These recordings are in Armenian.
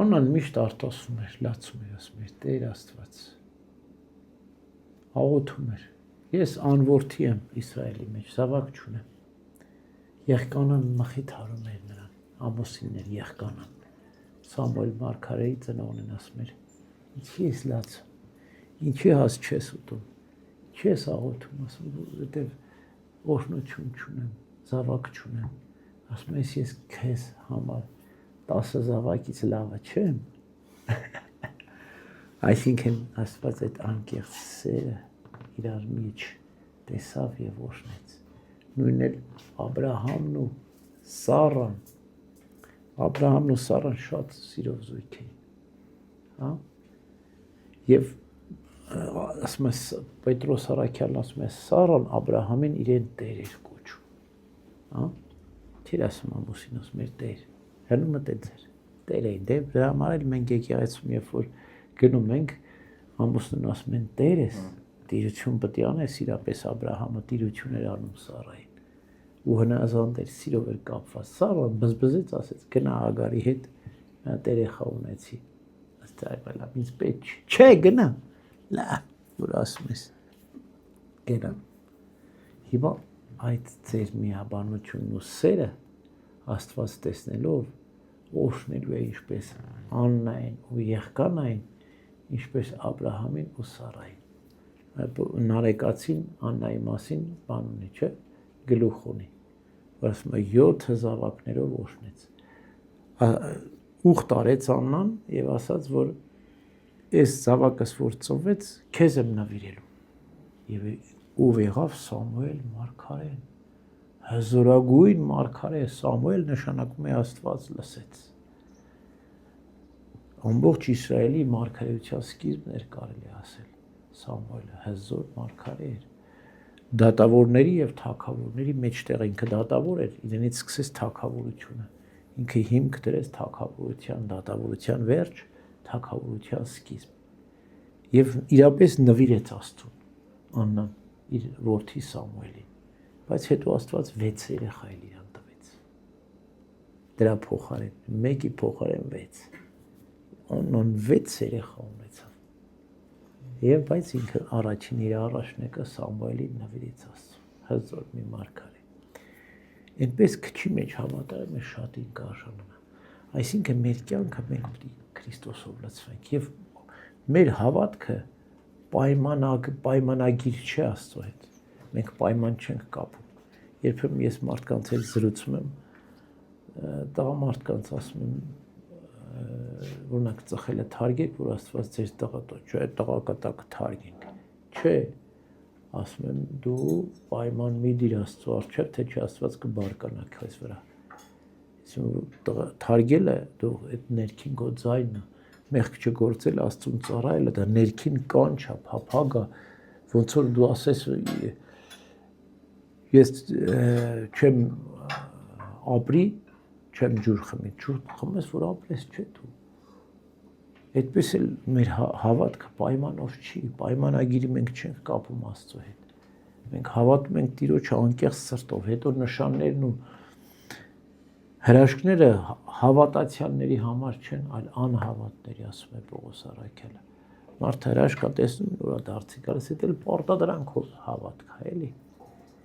Աննան միշտ արտասում էր, լացում էր, ասում էր Տեր Աստված, աղոթում էր, ես անորդի եմ Իսրայելի մեջ, զավակ չունեմ, Եղկանան մխիթարում էր նրան, ամուսիններ Եղկանան, Սամուել մարգարեի ծնողն են ասում էր, ինչի ես լացում, ինչի հաց չես ուտում, ինչի ես աղոթում, ասում որովհետև օրհնություն չունեմ, զավակ չունեմ, ասում ես քեզ համար 10 զավակից լավը չեմ, այսինքն Աստված այդ անկեղծ սերը իրար մեջ տեսավ և օրհնեց, նույնն էլ Աբրահամն ու Սառան շատ սիրով զույգ էին, և ասում է Պետրոս առաքյալն ասում է Սառան Աբրահամին իրեն Տեր էր կոչում, թիր ասում ամուսին ասում էր Տեր, հնում է ձեր Տեր էին, դրա համար էլ մենք եկեղեցում երբ որ գնում ենք, ամուսնուն ասում են Տեր ես, տիրություն պետք է անես, իրապես Աբրահամը տիրություն էր անում Սառային, ու հնազանդ էր, սիրով էր կապված, Սառան բզբզեց, ասեց գնա Ագարի հետ, երեխա ունեցի, ասել ինձ պետք չէ, գնա, լավ, որ ասում ես, գնա, հիմա այդ ձեր միաբանությունն ու սերը Աստված տեսնելով օրհնելու է ինչպես Աննային ու Եղկանային, ինչպես Աբրահամին ու Սառային։ Նարեկացին Աննայի մասին բան ունի, չէ, գլուխ ունի, որ ասում է 7 զավակներով օրհնեց։ Ուխտ արեց Աննան եւ ասաց, որ այս զավակս որ ծնվեց, քեզ եմ նվիրելու։ Եվ ով եղավ Սամուել մարգարեն։ Հզորագույն մարգարե Սամուել նշանակում է Աստված լսեց։ Ամբողջ Իսրայելի մարգարեության սկիզբն էր կարելի ասել։ Սամուելը հզոր մարգարե էր։ Դատավորների եւ թագավորների մեջտեղ ինքը դատավոր էր, իրենից սկսեց թագավորությունը։ Ինքը հիմք դրեց թագավորության, դատավորության վերջ, թագավորության սկիզբ։ Եվ իրապես նվիրեց Աստծուն Աննան իր որդի Սամուելին։ Բայց հետո Աստված 6 երեխա էլ իրան տվեց։ Դրա փոխարեն, մեկի փոխարեն 6։ Աննան 6 երեխա ունեցավ։ Եվ բայց ինքը առաջին իր առաջնեկը Սամուելին նվիրեց Աստծուն, հզոր մի մարգարե։ Այնպես քչի մեջ հավատարիմ է շատին կարժանանա։ Այսինքն մեր կյանքը մենք պետք է Քրիստոսով լցվենք եւ մեր հավատքը պայմանագիր չէ Աստծո հետ։ Մենք պայման չենք կապում։ Երբեմն ես մարդկանց հետ զրուցում եմ, տղամարդկանց ասում եմ, օրինակ ծխելը թարգեք, որ Աստված ձեր տղա, չէ, տղա կտակ թարգենք։ Չէ, ասում եմ դու պայման մի դիր Աստծո առջև, թե չէ Աստված կբարկանա քեզ վրա։ Այսինքն թարգելը դու այդ ներքին քո ձայնը, մեղք չգործել Աստծուն ծառայելը, դա ներքին կանչ է, փափագ է, ոնց որ դու ասես ես չեմ ապրի, չեմ ջուր խմի, ջուր խմես, որ ապրես, չէ դու։ Այդպես էլ մեր հավատքը պայմանով չի, պայմանագիրը մենք չենք կապում Աստծո հետ։ Մենք հավատում ենք Տիրոջ անկեղծ սրտով, հետո նշաններն ու հրաշքները հավատացյալների համար չեն, այլ անհավատների, ասում է Պողոս առաքյալը։ Մարդը հրաշքա տեսնում, որ դարձի գալիս, հետ էլ պարտադրանքով հավատք է, էլի։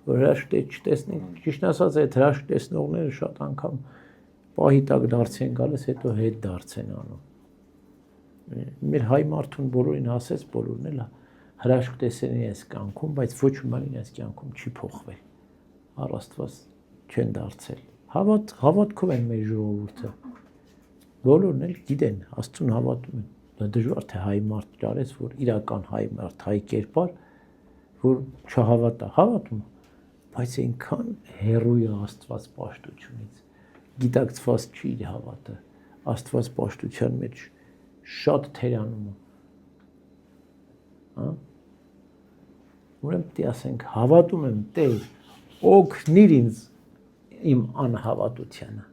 Որ հրաշք չտեսնենք, ճիշտ ասած այդ հրաշք տեսնողները շատ անգամ պահի տակ դարձի են գալիս, հետո հետ դարձ են անում։ Մեր հայ մարդուն բոլորին ասեց, բոլորն էլ հրաշք տեսեն իրենց կյանքում, բայց ոչ ոքի իրենց կյանքում չի փոխվել։ Առ Աստված չեն դարձել։ Հավատքով են մեր ժողովուրդը։ Բոլորն էլ գիտեն, Աստծուն հավատում են։ Դա դժվար թե հայ մարդ ճարեց, որ իրական հայ մարդ, հայ կերպար, որ չհավատա, հավատում, բայց այնքան հեռու է Աստված պաշտությունից, գիտակցված չի իր հավատը, Աստված պաշտության մեջ շատ թերանում է, ուրեմն պետք է ասենք հավատում եմ Տեր, օգնիր ինձ իմ անհավատությանը։